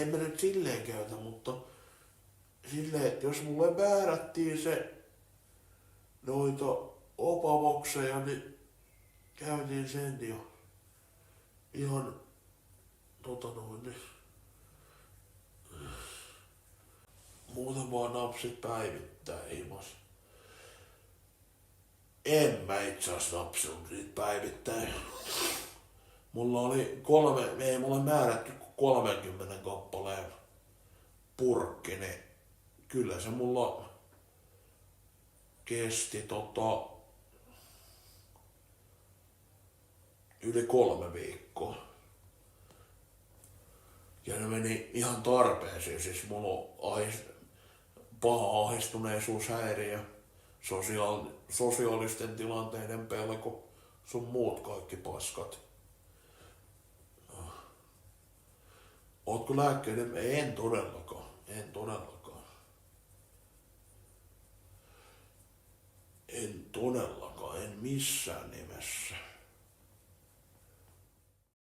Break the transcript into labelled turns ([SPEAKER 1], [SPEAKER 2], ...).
[SPEAKER 1] en mä nyt silleen käytä, mutta silleen, että jos mulle määrättiin se noita opavokseja, niin käytiin sen jo ihan niin, muuten vaan napsit päivittäin ilmas. En mä itse asiassa napsinut niitä päivittäin. Mulla oli ei mulle määrätty 30 kappaleen purkki, niin kyllä se mulla kesti yli 3 viikkoa. Ja ne meni ihan tarpeeseen, siis mulla on paha ahdistuneisuushäiriö, sosiaalisten tilanteiden pelko, sun muut kaikki paskat. Ootko lääkkeiden? En todellakaan. En missään nimessä.